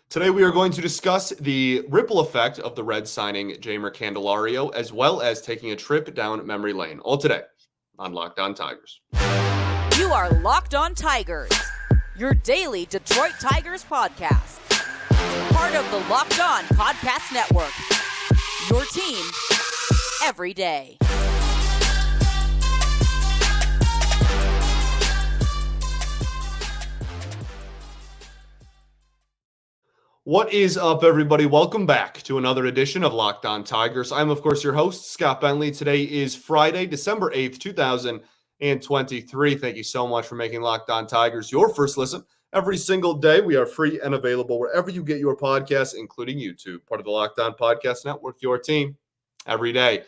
Today we are going to discuss the ripple effect of the Reds signing Jeimer Candelario, as well as taking a trip down memory lane. All today on Locked On Tigers. You are Locked On Tigers, your daily Detroit Tigers podcast. Part of the Locked On Podcast Network, your team every day. What is up, everybody? Welcome back to another edition of Locked On Tigers. I'm, of course, your host, Scott Bentley. Today is Friday, December 8th, 2023. Thank you so much for making Locked On Tigers your first listen every single day. We are free and available wherever you get your podcasts, including YouTube, part of the Locked On Podcast Network, your team every day.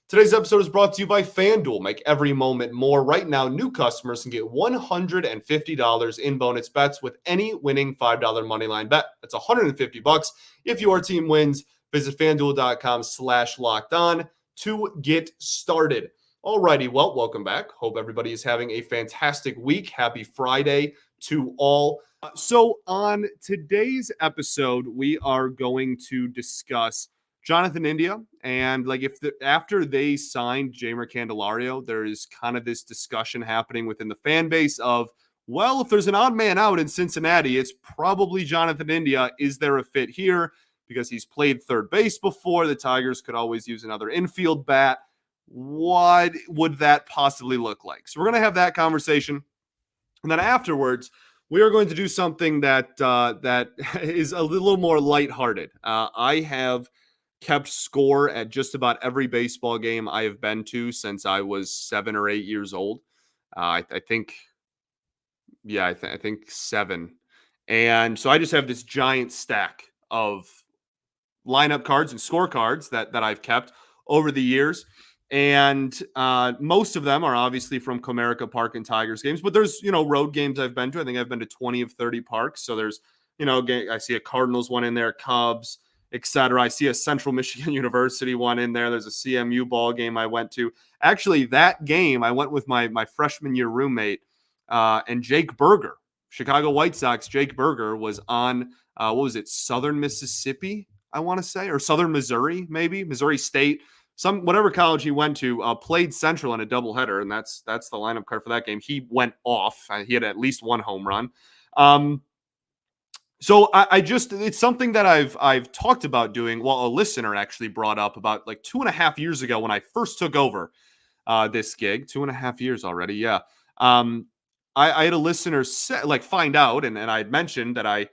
Today's episode is brought to you by FanDuel. Make every moment more. Right now, new customers can get $150 in bonus bets with any winning $5 moneyline bet. That's $150 if your team wins. Visit FanDuel.com/lockedon to get started. Alrighty, well, welcome back. Hope everybody is having a fantastic week. Happy Friday to all. So on today's episode, we are going to discuss Jonathan India, and after they signed Jeimer Candelario, there is kind of this discussion happening within the fan base of, well, if there's an odd man out in Cincinnati, it's probably Jonathan India. Is there a fit here? Because he's played third base before. The Tigers could always use another infield bat. What would that possibly look like? So we're going to have that conversation. And then afterwards, we are going to do something that is a little more lighthearted. I have kept score at just about every baseball game I have been to since I was 7 or 8 years old. I think 7. And so I just have this giant stack of lineup cards and scorecards that I've kept over the years. And most of them are obviously from Comerica Park and Tigers games, but there's, road games I've been to. I think I've been to 20 of 30 parks. So there's, I see a Cardinals one in there, Cubs, etc. I see a Central Michigan University one in there. There's a CMU ball game I went to. Actually, that game I went with my freshman year roommate and Jake Berger, Chicago White Sox. Jake Berger was on Southern Mississippi, I want to say, or Southern Missouri, maybe Missouri State, whatever college he went to. Played Central in a doubleheader, and that's the lineup card for that game. He went off. He had at least one home run. So it's something that I've talked about doing. Well, a listener actually brought up about like 2.5 years ago when I first took over this gig. 2.5 years already. Yeah. I had a listener find out, and I had mentioned that I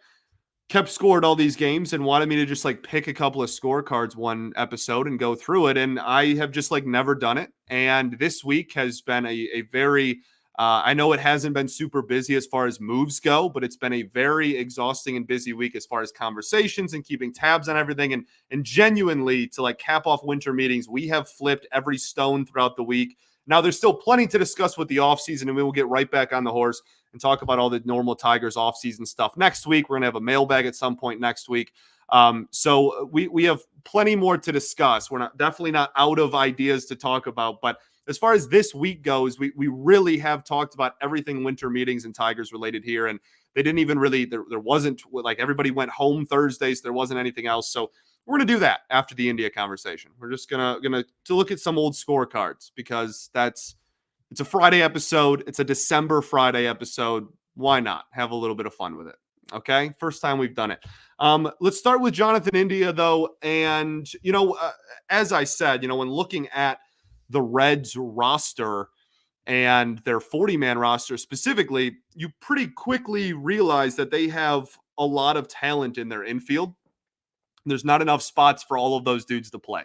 kept score at all these games and wanted me to just pick a couple of scorecards one episode and go through it. And I have just never done it. And this week has been a very I know it hasn't been super busy as far as moves go, but it's been a very exhausting and busy week as far as conversations and keeping tabs on everything. And genuinely, to cap off winter meetings, we have flipped every stone throughout the week. Now, there's still plenty to discuss with the offseason, and we will get right back on the horse and talk about all the normal Tigers offseason stuff next week. We're going to have a mailbag at some point next week. So we have plenty more to discuss. We're definitely not out of ideas to talk about, but as far as this week goes, we really have talked about everything winter meetings and Tigers related here. And they didn't even really, there wasn't everybody went home Thursday, so there wasn't anything else. So we're going to do that after the India conversation. We're just going to look at some old scorecards because it's a Friday episode. It's a December Friday episode. Why not have a little bit of fun with it? Okay. First time we've done it. Let's start with Jonathan India though. And, as I said, when looking at the Reds roster and their 40-man roster specifically, you pretty quickly realize that they have a lot of talent in their infield. There's not enough spots for all of those dudes to play.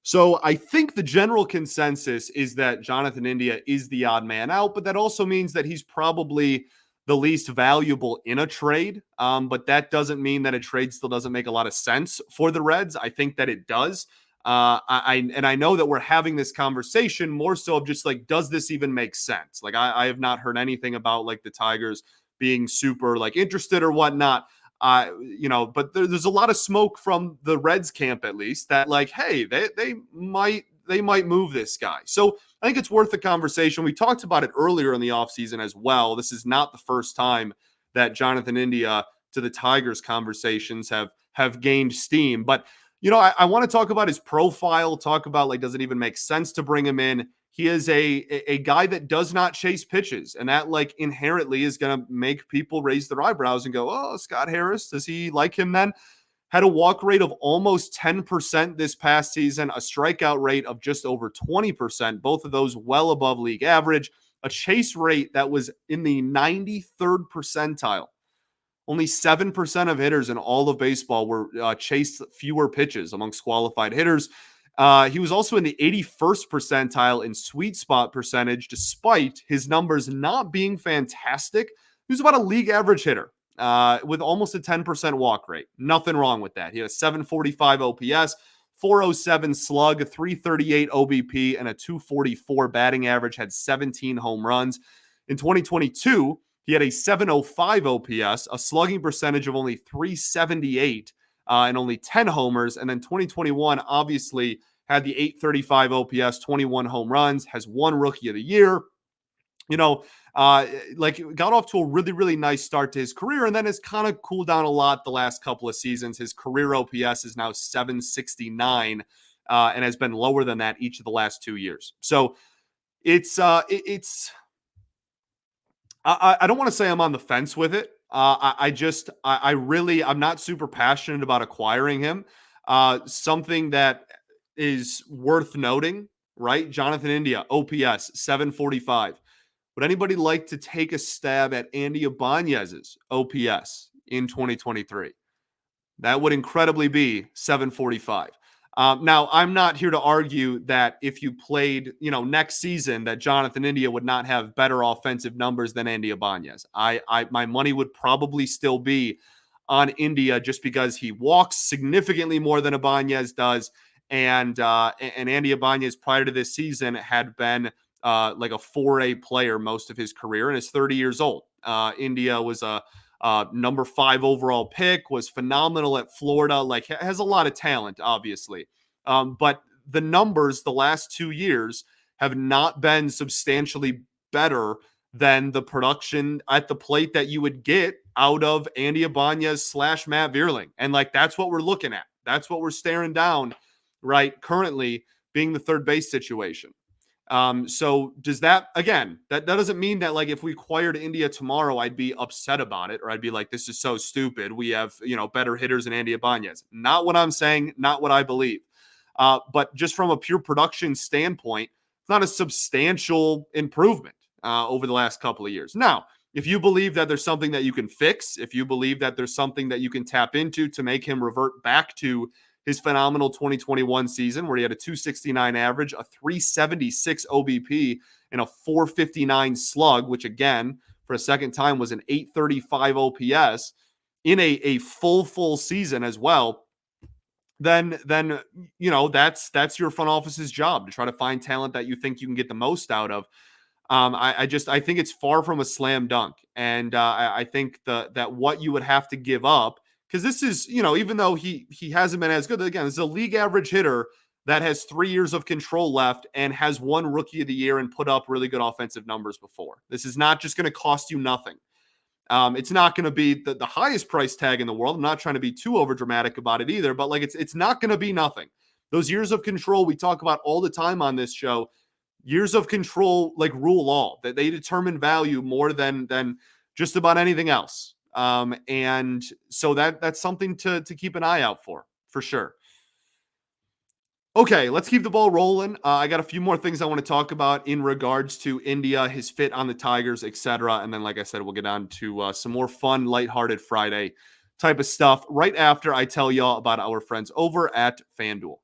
So I think the general consensus is that Jonathan India is the odd man out, but that also means that he's probably the least valuable in a trade. But that doesn't mean that a trade still doesn't make a lot of sense for the Reds. I think that it does. I know that we're having this conversation more so of just does this even make sense? I have not heard anything about the Tigers being super interested or whatnot. But there's a lot of smoke from the Reds camp, at least, that hey, they might move this guy. So I think it's worth the conversation. We talked about it earlier in the offseason as well. This is not the first time that Jonathan India to the Tigers conversations have gained steam. But I want to talk about his profile, talk about like, does it even make sense to bring him in? He is a guy that does not chase pitches, and that like inherently is going to make people raise their eyebrows and go, oh, Scott Harris, does he like him then? Had a walk rate of almost 10% this past season, a strikeout rate of just over 20%, both of those well above league average, a chase rate that was in the 93rd percentile. Only 7% of hitters in all of baseball were chased fewer pitches amongst qualified hitters. He was also in the 81st percentile in sweet spot percentage, despite his numbers not being fantastic. He was about a league average hitter with almost a 10% walk rate. Nothing wrong with that. He had a 745 OPS, 407 slug, 338 OBP, and a 244 batting average, had 17 home runs. In 2022, he had a 705 OPS, a slugging percentage of only 378, and only 10 homers. And then 2021, obviously, had the 835 OPS, 21 home runs, has one Rookie of the Year. Got off to a really, really nice start to his career, and then has kind of cooled down a lot the last couple of seasons. His career OPS is now 769, and has been lower than that each of the last 2 years. So I don't want to say I'm on the fence with it. I'm not super passionate about acquiring him. Something that is worth noting, right? Jonathan India, OPS 745. Would anybody like to take a stab at Andy Ibanez's OPS in 2023? That would incredibly be 745. Now, I'm not here to argue that if you played, next season, that Jonathan India would not have better offensive numbers than Andy Ibanez. My money would probably still be on India just because he walks significantly more than Ibanez does, and Andy Ibanez prior to this season had been like a 4A player most of his career and is 30 years old. India was a number 5 overall pick, was phenomenal at Florida, like has a lot of talent, obviously. But the numbers the last 2 years have not been substantially better than the production at the plate that you would get out of Andy Ibanez / Matt Vierling. And like, that's what we're looking at. That's what we're staring down right currently, being the third base situation. So does that, again, that doesn't mean that like if we acquired India tomorrow, I'd be upset about it, or I'd be like, this is so stupid. We have, better hitters than Andy Ibanez. Not what I'm saying, not what I believe. But just from a pure production standpoint, it's not a substantial improvement over the last couple of years. Now, if you believe that there's something that you can fix, if you believe that there's something that you can tap into to make him revert back to his phenomenal 2021 season where he had a 269 average, a 376 OBP, and a 459 slug, which again, for a second time, was an 835 OPS in a full season as well, then that's your front office's job to try to find talent that you think you can get the most out of. I think it's far from a slam dunk. And I think that what you would have to give up, because this is, even though he hasn't been as good, again, this is a league average hitter that has 3 years of control left and has won Rookie of the Year and put up really good offensive numbers before. This is not just going to cost you nothing. It's not going to be the highest price tag in the world. I'm not trying to be too over dramatic about it either, but like it's not going to be nothing. Those years of control we talk about all the time on this show, years of control like rule all, that they determine value more than just about anything else. And so that's something to keep an eye out for sure. Okay, let's keep the ball rolling. I got a few more things I want to talk about in regards to India, his fit on the Tigers, etc. And then, like I said, we'll get on to some more fun, lighthearted Friday type of stuff right after I tell y'all about our friends over at FanDuel.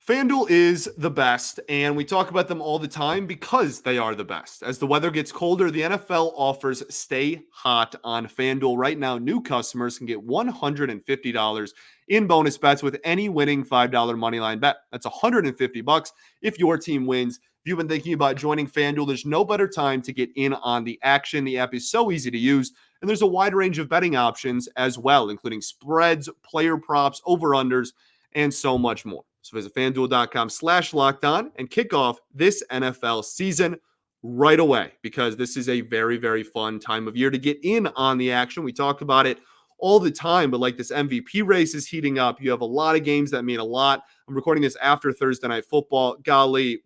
FanDuel is the best, and we talk about them all the time because they are the best. As the weather gets colder, the NFL offers Stay Hot on FanDuel. Right now, new customers can get $150 in bonus bets with any winning $5 moneyline bet. That's $150 if your team wins. If you've been thinking about joining FanDuel, there's no better time to get in on the action. The app is so easy to use, and there's a wide range of betting options as well, including spreads, player props, over-unders, and so much more. So visit FanDuel.com/lockedon and kick off this NFL season right away because this is a very, very fun time of year to get in on the action. We talk about it all the time, but like this MVP race is heating up. You have a lot of games that mean a lot. I'm recording this after Thursday Night Football. Golly,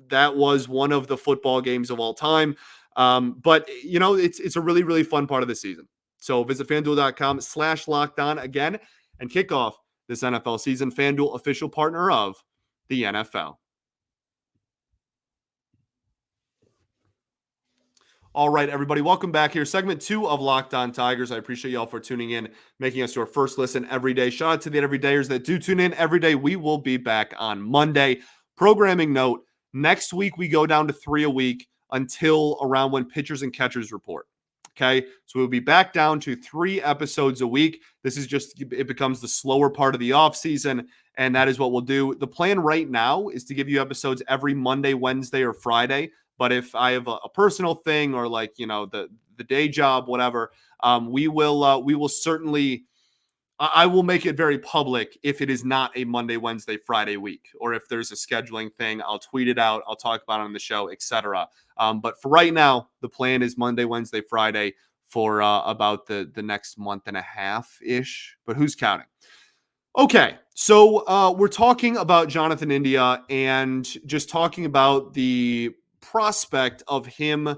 that was one of the football games of all time. But it's a really, really fun part of the season. So visit fanduel.com/lockedon again and kick off this NFL season. FanDuel, official partner of the NFL. All right, everybody, welcome back here. Segment 2 of Locked On Tigers. I appreciate y'all for tuning in, making us your first listen every day. Shout out to the everydayers that do tune in every day. We will be back on Monday. Programming note, next week we go down to 3 a week until around when pitchers and catchers report. Okay, so we'll be back down to 3 episodes a week. This is just, it becomes the slower part of the off season, and that is what we'll do. The plan right now is to give you episodes every Monday, Wednesday, or Friday. But if I have a personal thing or like, the day job, whatever, we will certainly, I will make it very public if it is not a Monday, Wednesday, Friday week, or if there's a scheduling thing, I'll tweet it out. I'll talk about it on the show, etc. But for right now, the plan is Monday, Wednesday, Friday for about the next month and a half ish, but who's counting? Okay, so we're talking about Jonathan India and just talking about the prospect of him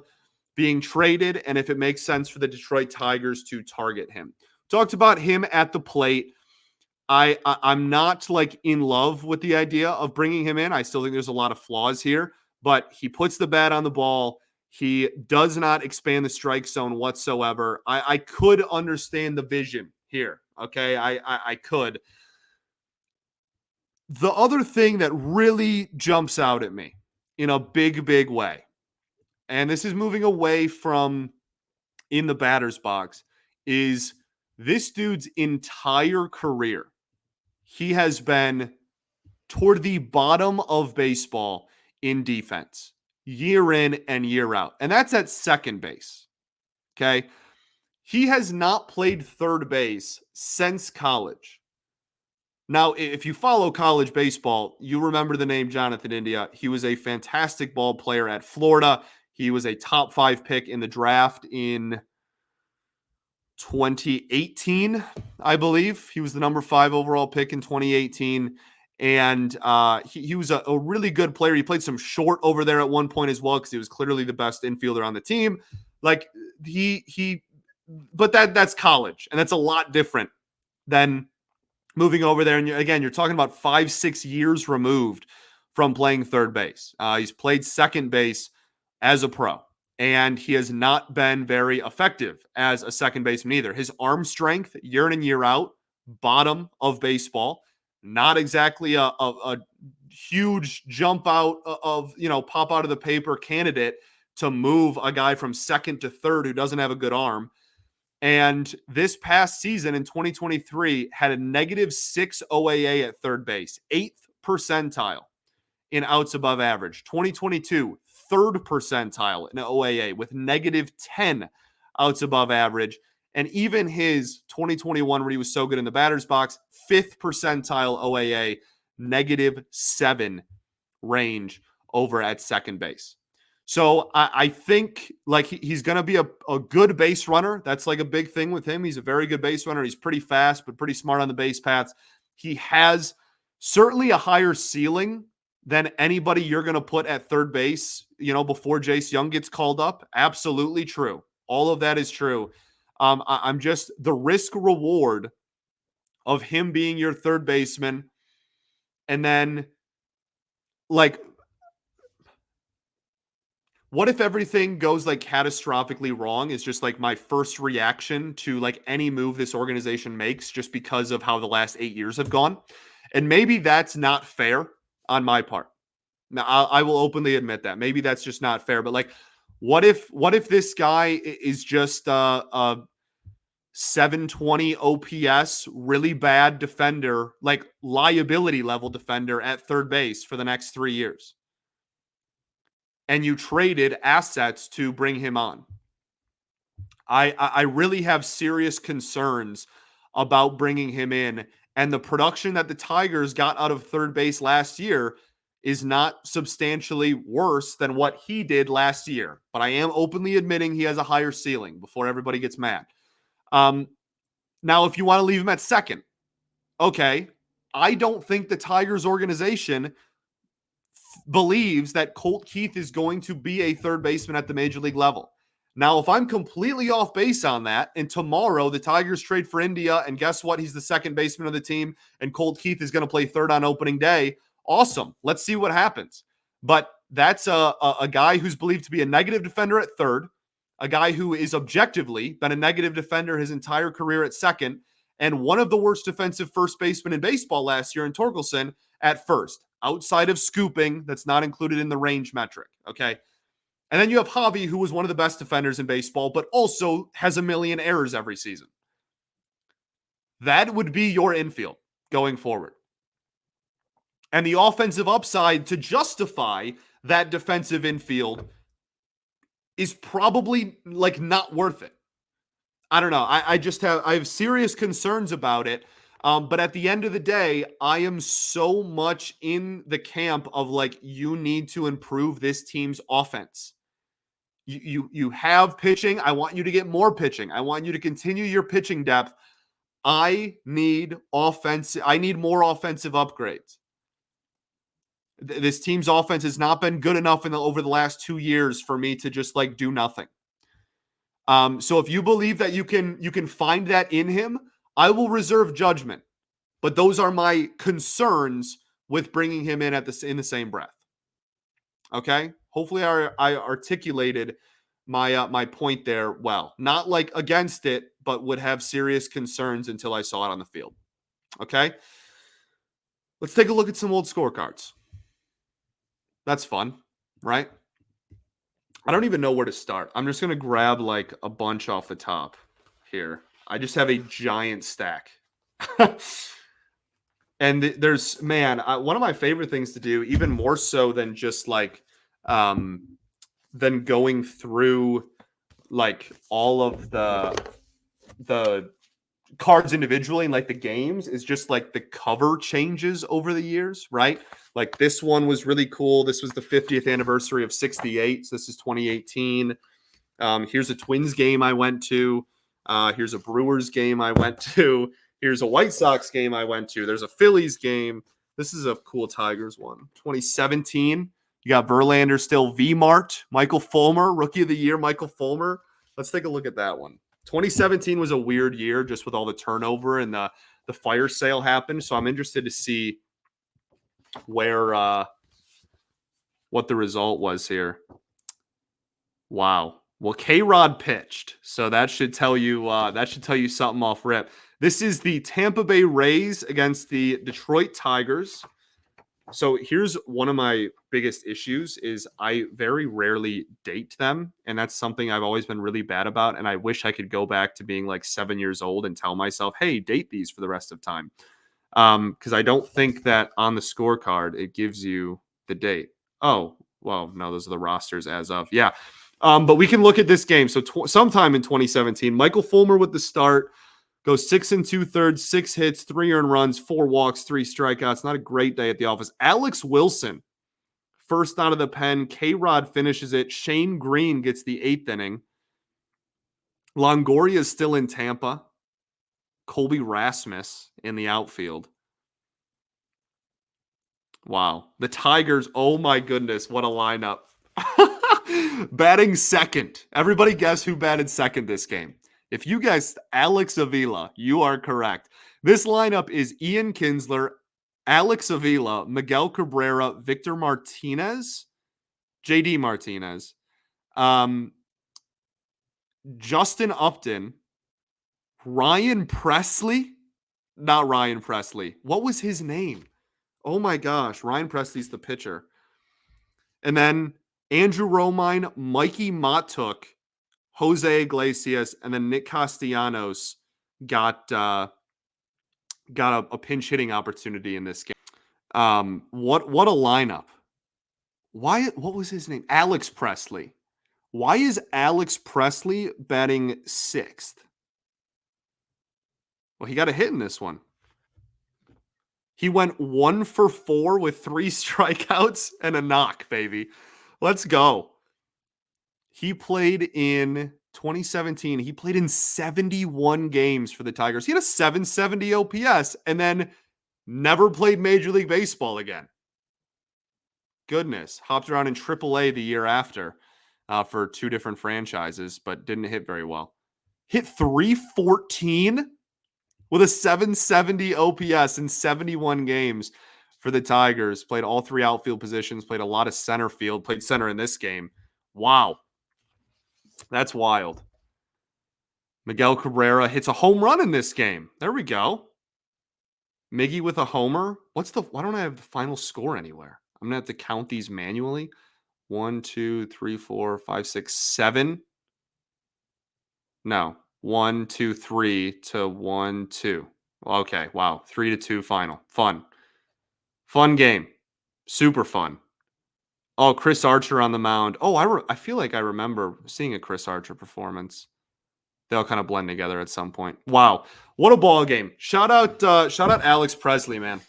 being traded and if it makes sense for the Detroit Tigers to target him. Talked about him at the plate. I'm not like in love with the idea of bringing him in. I still think there's a lot of flaws here, but he puts the bat on the ball. He does not expand the strike zone whatsoever. I could understand the vision here. Okay, I could. The other thing that really jumps out at me in a big, big way, and this is moving away from in the batter's box, is this dude's entire career. He has been toward the bottom of baseball in defense, year in and year out. And that's at second base. Okay. He has not played third base since college. Now, if you follow college baseball, you remember the name Jonathan India. He was a fantastic ball player at Florida. He was a top 5 pick in the draft in 2018, I believe. He was the number 5 overall pick in 2018. And he was a really good player. He played some short over there at one point as well because he was clearly the best infielder on the team. Like but that's college, and that's a lot different than moving over there. And you're talking about 5-6 years removed from playing third base. He's played second base as a pro, and he has not been very effective as a second baseman either. His arm strength, year in and year out, bottom of baseball. Not exactly a huge jump out of, pop out of the paper candidate to move a guy from second to third who doesn't have a good arm. And this past season in 2023 had a -6 OAA at third base, 8th percentile in outs above average. 2022, 3rd percentile in OAA with -10 outs above average. And even his 2021, where he was so good in the batter's box, 5th percentile OAA, -7 range over at second base. So I think like he's going to be a good base runner. That's like a big thing with him. He's a very good base runner. He's pretty fast, but pretty smart on the base paths. He has certainly a higher ceiling than anybody you're going to put at third base, before Jace Young gets called up. Absolutely true. All of that is true. I'm just the risk reward of him being your third baseman. And then like, what if everything goes like catastrophically wrong is just like my first reaction to like any move this organization makes just because of how the last 8 years have gone. And maybe that's not fair on my part. Now I will openly admit that maybe that's just not fair, but like, what if this guy is just a 720 OPS, really bad defender, like liability level defender at third base for the next 3 years? And you traded assets to bring him on. I really have serious concerns about bringing him in. And the production that the Tigers got out of third base last year, is not substantially worse than what he did last year. But I am openly admitting he has a higher ceiling before everybody gets mad. Now, if you want to leave him at second, okay. I don't think the Tigers organization believes that Colt Keith is going to be a third baseman at the major league level. Now, if I'm completely off base on that, and tomorrow the Tigers trade for India, and guess what? He's the second baseman of the team, and Colt Keith is going to play third on opening day. Awesome. Let's see what happens. But that's a guy who's believed to be a negative defender at third, a guy who is objectively been a negative defender his entire career at second, and one of the worst defensive first basemen in baseball last year in Torkelson at first, outside of scooping. That's not included in the range metric. Okay. And then you have Javi, who was one of the best defenders in baseball, but also has a million errors every season. That would be your infield going forward. And the offensive upside to justify that defensive infield is probably like not worth it. I don't know. I have serious concerns about it. But at the end of the day, I am so much in the camp of like, you need to improve this team's offense. You have pitching. I want you to get more pitching. I want you to continue your pitching depth. I need offense. I need more offensive upgrades. This team's offense has not been good enough over the last 2 years for me to just like do nothing. So if you believe that you can find that in him, I will reserve judgment. But those are my concerns with bringing him in in the same breath. Okay? Hopefully I articulated my point there well. Not like against it, but would have serious concerns until I saw it on the field. Okay? Let's take a look at some old scorecards. That's fun, right? I don't even know where to start. I'm just going to grab like a bunch off the top here. I just have a giant stack. And there's, man, one of my favorite things to do, even more so than just like, than going through like all of the cards individually and like the games, is just like the cover changes over the years, right? Like this one was really cool. This was the 50th anniversary of 68. So this is 2018. Here's a Twins game I went to. Here's a Brewers game I went to. Here's a White Sox game I went to. There's a Phillies game. This is a cool Tigers one. 2017. You got Verlander still. V-Mart. Michael Fulmer. Rookie of the Year, Michael Fulmer. Let's take a look at that one. 2017 was a weird year just with all the turnover and the fire sale happened. So I'm interested to see where what the result was here. Wow. Well, K-Rod pitched, so that should tell you something off rip. This is the Tampa Bay Rays against the Detroit Tigers. So here's one of my biggest issues is I very rarely date them, and that's something I've always been really bad about, and I wish I could go back to being like 7 years old and tell myself, hey, date these for the rest of time. Because I don't think that on the scorecard it gives you the date. Oh, well, no, those are the rosters as of. Yeah. But we can look at this game. So sometime in 2017, Michael Fulmer with the start goes 6 2/3, 6 hits, 3 earned runs, 4 walks, 3 strikeouts. Not a great day at the office. Alex Wilson, first out of the pen. K-Rod finishes it. Shane Green gets the 8th inning. Longoria is still in Tampa. Colby Rasmus in the outfield. Wow. The Tigers, oh my goodness, what a lineup. Batting second. Everybody guess who batted second this game. If you guessed Alex Avila, you are correct. This lineup is Ian Kinsler, Alex Avila, Miguel Cabrera, Victor Martinez, JD Martinez, Justin Upton, Ryan Presley. Not Ryan Presley. What was his name? Oh my gosh. Ryan Presley's the pitcher. And then Andrew Romine, Mikey Matuk, Jose Iglesias, and then Nick Castellanos got a pinch hitting opportunity in this game. What a lineup. What was his name? Alex Presley. Why is Alex Presley batting 6th? Well, he got a hit in this one. He went 1 for 4 with 3 strikeouts and a knock, baby. Let's go. He played in 2017. He played in 71 games for the Tigers. He had a 770 OPS and then never played Major League Baseball again. Goodness. Hopped around in AAA the year after for 2 different franchises, but didn't hit very well. Hit 314 with a 770 OPS in 71 games for the Tigers. Played all 3 outfield positions, played a lot of center field, played center in this game. Wow. That's wild. Miguel Cabrera hits a home run in this game. There we go. Miggy with a homer. Why don't I have the final score anywhere? I'm going to have to count these manually. 1, 2, 3, 4, 5, 6, 7. No. 1, 2, 3 to 1, 2. Okay. Wow. 3-2 final. Fun. Fun game. Super fun. Oh, Chris Archer on the mound. Oh, I feel like I remember seeing a Chris Archer performance. They all kind of blend together at some point. Wow, what a ball game! Shout out Alex Presley, man.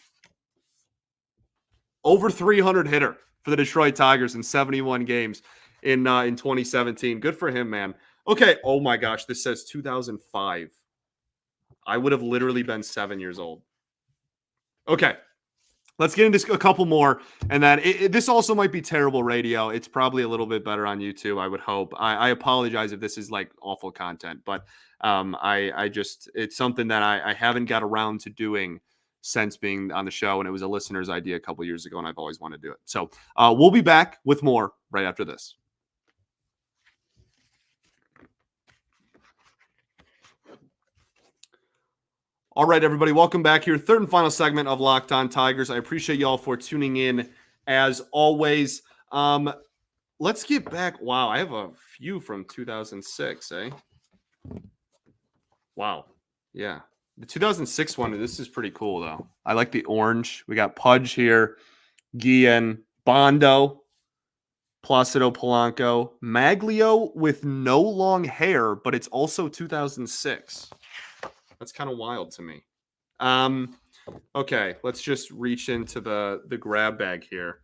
Over 300 hitter for the Detroit Tigers in 71 games in 2017. Good for him, man. Okay. Oh my gosh, this says 2005. I would have literally been 7 years old. Okay. Let's get into a couple more, and then this also might be terrible radio. It's probably a little bit better on YouTube, I would hope. I apologize if this is like awful content, but I just it's something that I haven't got around to doing since being on the show, and it was a listener's idea a couple years ago, and I've always wanted to do it. So we'll be back with more right after this. All right, everybody, welcome back here. Third and final segment of Locked On Tigers. I appreciate y'all for tuning in as always. Let's get back. Wow, I have a few from 2006, eh? Wow. Yeah. The 2006 one, this is pretty cool, though. I like the orange. We got Pudge here, Guillen, Bondo, Placido Polanco, Maglio with no long hair, but it's also 2006. That's kind of wild to me. Okay, let's just reach into the grab bag here.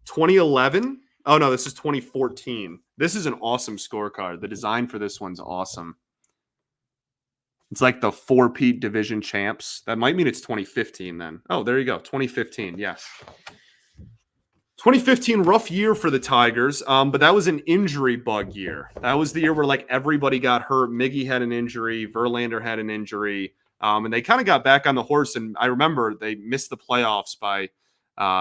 2011. Oh no, this is 2014. This is an awesome scorecard. The design for this one's awesome. It's like the 4-peat division champs. That might mean it's 2015 then. Oh, there you go. 2015. Yes. 2015, rough year for the Tigers, but that was an injury bug year. That was the year where like everybody got hurt. Miggy had an injury. Verlander had an injury. And they kind of got back on the horse. And I remember they missed the playoffs by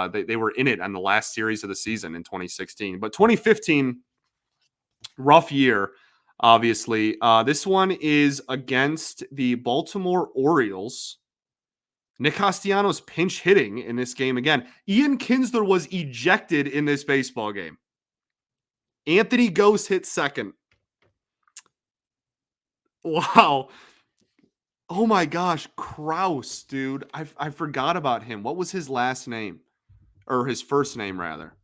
they were in it on the last series of the season in 2016. But 2015, rough year, obviously. This one is against the Baltimore Orioles. Nick Castellanos pinch hitting in this game again. Ian Kinsler was ejected in this baseball game. Anthony Gose hit second. Wow. Oh my gosh, Kraus, dude. I forgot about him. What was his last name? Or his first name, rather.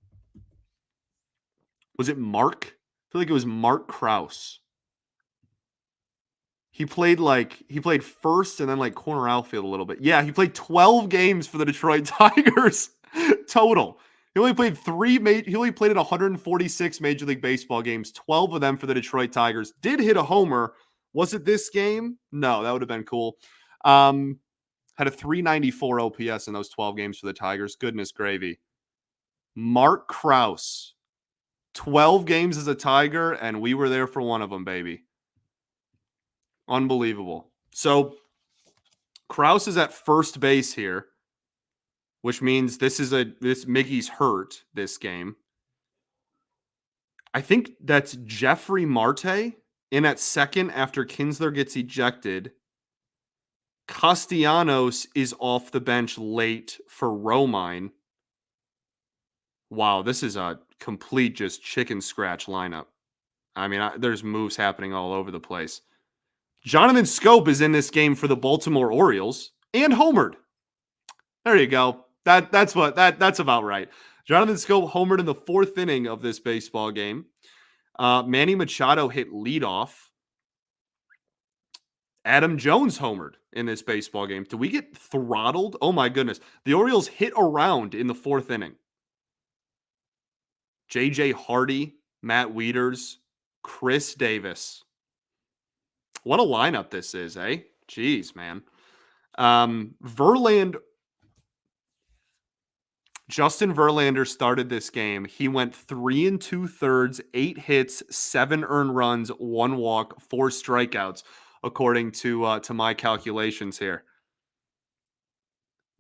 Was it Mark? I feel like it was Mark Kraus. He played first and then like corner outfield a little bit. Yeah, he played 12 games for the Detroit Tigers total. He only played he only played in 146 Major League Baseball games, 12 of them for the Detroit Tigers. Did hit a homer. Was it this game? No, that would have been cool. Had a 394 OPS in those 12 games for the Tigers. Goodness gravy. Mark Kraus, 12 games as a Tiger, and we were there for one of them, baby. Unbelievable. So Kraus is at first base here, which means this Miggy's hurt this game. I think that's Jeffrey Marte in at second after Kinsler gets ejected. Castellanos is off the bench late for Romine. Wow, this is a complete just chicken scratch lineup. I mean, there's moves happening all over the place. Jonathan Scope is in this game for the Baltimore Orioles and homered. There you go. That's about right. Jonathan Scope homered in the 4th inning of this baseball game. Manny Machado hit leadoff. Adam Jones homered in this baseball game. Did we get throttled? Oh my goodness. The Orioles hit around in the 4th inning. J.J. Hardy, Matt Wieters, Chris Davis. What a lineup this is, eh? Jeez, man. Justin Verlander started this game. He went 3 2/3, 8 hits, 7 earned runs, 1 walk, 4 strikeouts, according to my calculations here.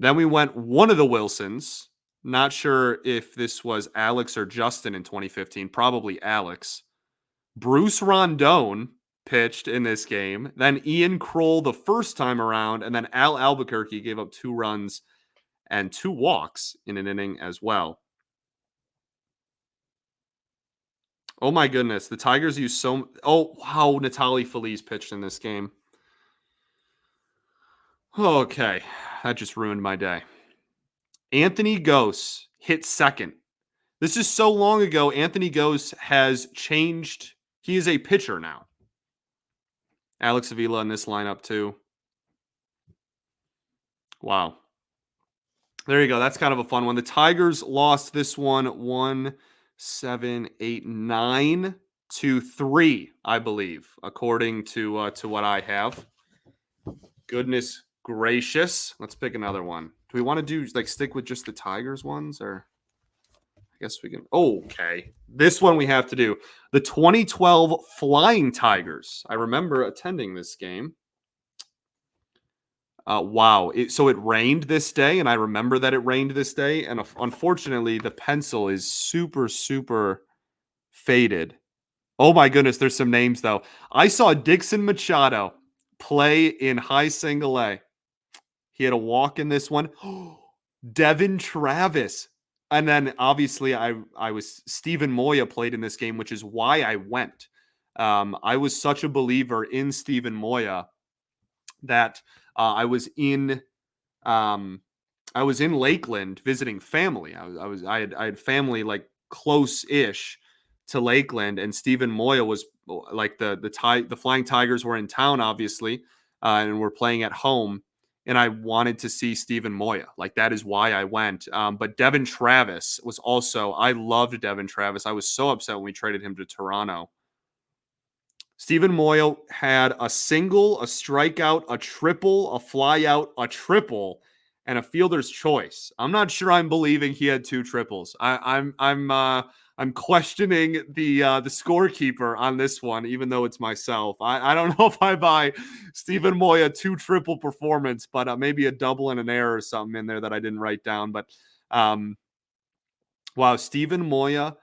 Then we went one of the Wilsons. Not sure if this was Alex or Justin in 2015. Probably Alex. Bruce Rondon pitched in this game. Then Ian Kroll the first time around, and then Al Albuquerque gave up 2 runs and 2 walks in an inning as well. Oh my goodness, the Tigers used so. Oh wow, Natali Feliz pitched in this game. Okay, that just ruined my day. Anthony Gose hit second. This is so long ago. Anthony Gose has changed. He is a pitcher now. Alex Avila in this lineup too. Wow. There you go. That's kind of a fun one. The Tigers lost this one 1-7-8-9-3, I believe, according to what I have. Goodness gracious. Let's pick another one. Do we want to do stick with just the Tigers ones, or I guess we can. Okay. This one we have to do. The 2012 Flying Tigers. I remember attending this game. Wow. So it rained this day, and I remember that it rained this day. And unfortunately, the pencil is super, super faded. Oh my goodness, there's some names, though. I saw Dixon Machado play in high single A. He had a walk in this one. Devin Travis. And then, obviously, I was Stephen Moya played in this game, which is why I went. I was such a believer in Stephen Moya that I was in Lakeland visiting family. I had family like close-ish to Lakeland, and Stephen Moya was like the Flying Tigers were in town, obviously, and we're playing at home. And I wanted to see Stephen Moya. Like, that is why I went. But Devin Travis was also, I loved Devin Travis. I was so upset when we traded him to Toronto. Stephen Moya had a single, a strikeout, a triple, a flyout, a triple, and a fielder's choice. I'm not sure I'm believing he had 2 triples. I'm questioning the scorekeeper on this one, even though it's myself. I don't know if I buy Stephen Moya 2 triple performance, but maybe a double and an error or something in there that I didn't write down. But wow, Stephen Moya,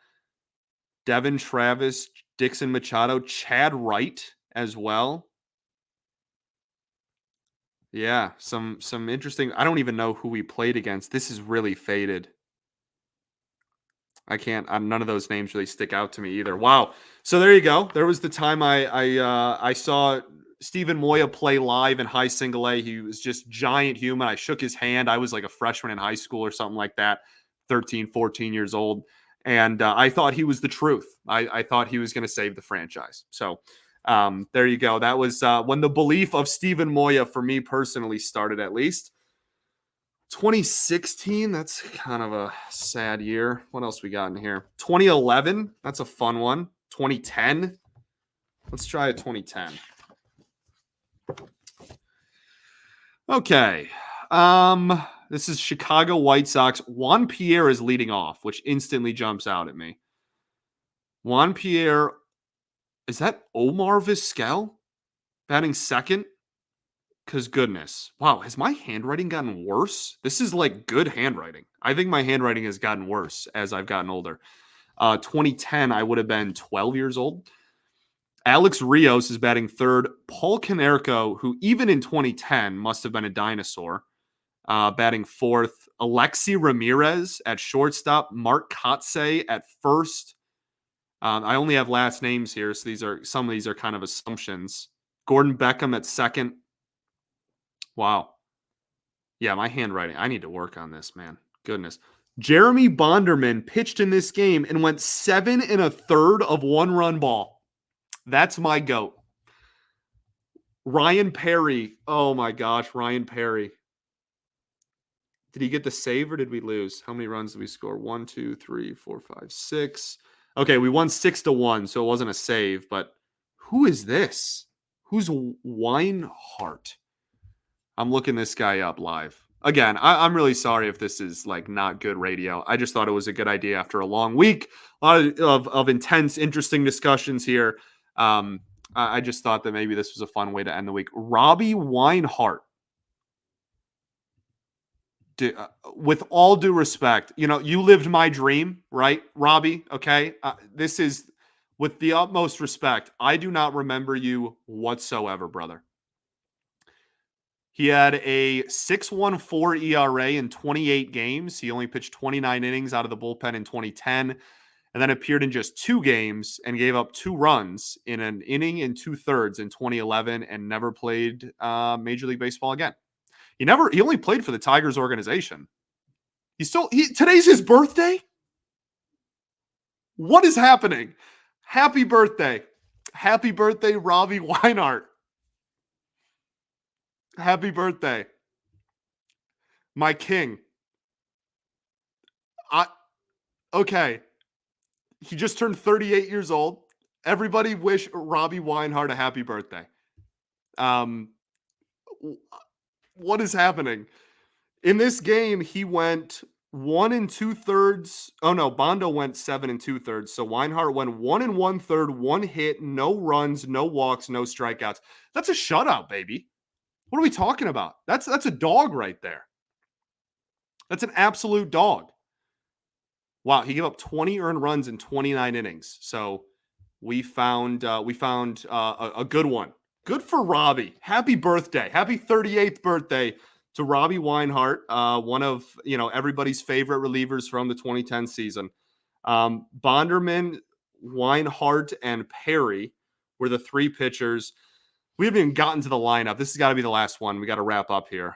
Devin Travis, Dixon Machado, Chad Wright as well. Yeah, some interesting. I don't even know who we played against. This is really faded. I can't. None of those names really stick out to me either. Wow. So there you go. There was the time I saw Stephen Moya play live in high single A. He was just giant human. I shook his hand. I was like a freshman in high school or something like that, 13, 14 years old. And I thought he was the truth. I thought he was going to save the franchise. So there you go. That was when the belief of Stephen Moya, for me personally, started, at least. 2016, that's kind of a sad year. What else we got in here? 2011, that's a fun one. 2010, let's try a 2010. Okay. This is Chicago White Sox. Juan Pierre is leading off, which instantly jumps out at me. Juan Pierre, is that Omar Vizquel batting second? Because goodness, wow, has my handwriting gotten worse? This is like good handwriting. I think my handwriting has gotten worse as I've gotten older. 2010, I would have been 12 years old. Alex Rios is batting third. Paul Konerko, who even in 2010 must have been a dinosaur, batting fourth. Alexi Ramirez at shortstop. Mark Kotze at first. I only have last names here, so some of these are kind of assumptions. Gordon Beckham at second. Wow. Yeah, my handwriting. I need to work on this, man. Goodness. Jeremy Bonderman pitched in this game and went 7 1/3 of 1-run ball. That's my GOAT. Ryan Perry. Oh my gosh, Ryan Perry. Did he get the save or did we lose? How many runs did we score? 1, 2, 3, 4, 5, 6. Okay, we won 6-1, so it wasn't a save, but who is this? Who's Weinhart? I'm looking this guy up live. Again, I'm really sorry if this is like not good radio. I just thought it was a good idea after a long week. A lot of intense, interesting discussions here. I just thought that maybe this was a fun way to end the week. Robbie Weinhart. With all due respect, you lived my dream, right, Robbie? Okay. This is with the utmost respect. I do not remember you whatsoever, brother. He had a 6.14 ERA in 28 games. He only pitched 29 innings out of the bullpen in 2010, and then appeared in just 2 games and gave up 2 runs in an inning and 2/3 in 2011, and never played Major League Baseball again. He only played for the Tigers organization. Today's his birthday? What is happening? Happy birthday. Happy birthday, Robbie Weinhart. Happy birthday. My king. Okay. He just turned 38 years old. Everybody wish Robbie Weinhart a happy birthday. What is happening? In this game, he went 1 2/3. Oh no, Bondo went 7 2/3. So Weinhart went 1 1/3, 1 hit, no runs, no walks, no strikeouts. That's a shutout, baby. What are we talking about? That's a dog right there. That's an absolute dog. Wow, he gave up 20 earned runs in 29 innings. So we found a good one. Good for Robbie. Happy birthday. Happy 38th birthday to Robbie Weinhart, one of everybody's favorite relievers from the 2010 season. Bonderman, Weinhart, and Perry were the 3 pitchers. We haven't even gotten to the lineup. This has got to be the last one. We got to wrap up here.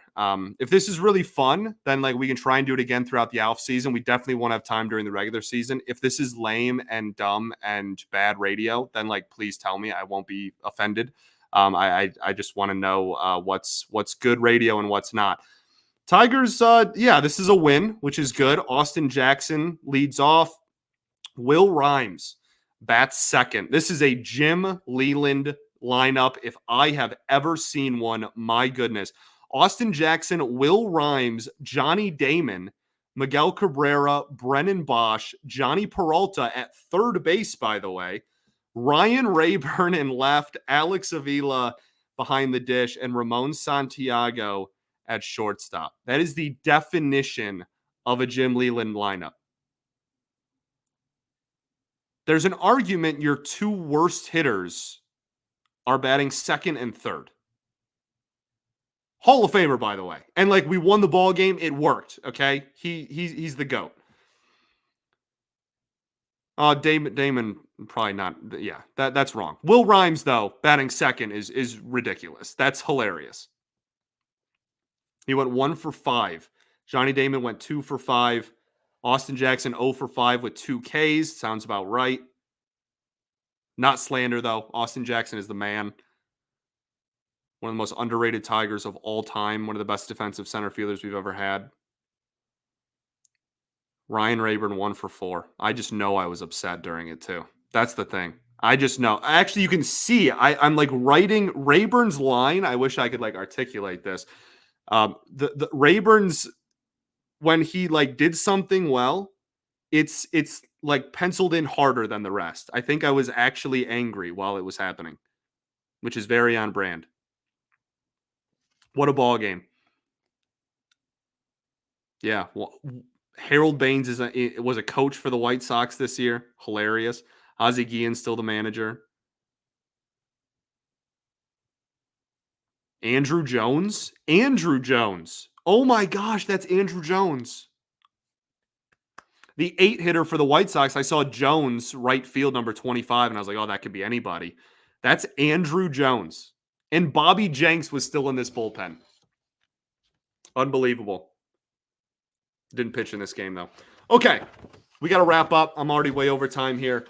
If this is really fun, then we can try and do it again throughout the off season. We definitely won't have time during the regular season. If this is lame and dumb and bad radio, then please tell me. I won't be offended. I just want to know what's good radio and what's not. Tigers, this is a win, which is good. Austin Jackson leads off. Will Rhymes bats second. This is a Jim Leland lineup if I have ever seen one. My goodness. Austin Jackson, Will Rhymes, Johnny Damon, Miguel Cabrera, Brennan Bosch, Johnny Peralta at third base, by the way, Ryan Rayburn in left, Alex Avila behind the dish, and Ramon Santiago at shortstop. That is the definition of a Jim Leland lineup. There's an argument your 2 worst hitters are batting second and third. Hall of Famer, by the way. And we won the ball game. It worked. Okay. He's the GOAT. Damon probably not. Yeah, that's wrong. Will Rhymes, though, batting second is ridiculous. That's hilarious. He went 1 for 5. Johnny Damon went 2 for 5. Austin Jackson 0 for 5 with 2 Ks. Sounds about right. Not slander, though. Austin Jackson is the man. One of the most underrated Tigers of all time. One of the best defensive center fielders we've ever had. Ryan Rayburn 1 for 4. I just know I was upset during it, too. That's the thing. I just know. Actually, you can see I'm writing Rayburn's line. I wish I could articulate this. The Rayburn's, when he did something well, it's penciled in harder than the rest. I think I was actually angry while it was happening, which is very on brand. What a ball game. Yeah. Well, Harold Baines was a coach for the White Sox this year. Hilarious. Ozzie Guillen's still the manager. Andrew Jones. Oh my gosh, that's Andrew Jones. The 8 hitter for the White Sox, I saw Jones, right field, number 25, and I was like, oh, that could be anybody. That's Andrew Jones. And Bobby Jenks was still in this bullpen. Unbelievable. Didn't pitch in this game, though. Okay, we got to wrap up. I'm already way over time here.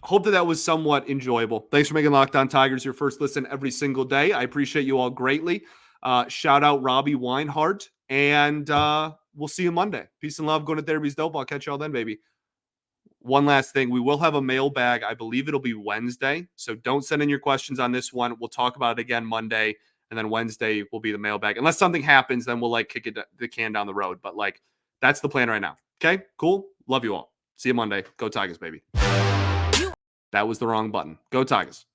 hope that was somewhat enjoyable. Thanks for making Locked On Tigers your first listen every single day. I appreciate you all greatly. Shout out Robbie Weinhardt, and we'll see you Monday. Peace and love. Going to therapy's dope. I'll catch you all then, baby. One last thing. We will have a mailbag. I believe it'll be Wednesday. So don't send in your questions on this one. We'll talk about it again Monday. And then Wednesday will be the mailbag. Unless something happens, then we'll kick the can down the road. But that's the plan right now. Okay, cool. Love you all. See you Monday. Go Tigers, baby. That was the wrong button. Go Tigers.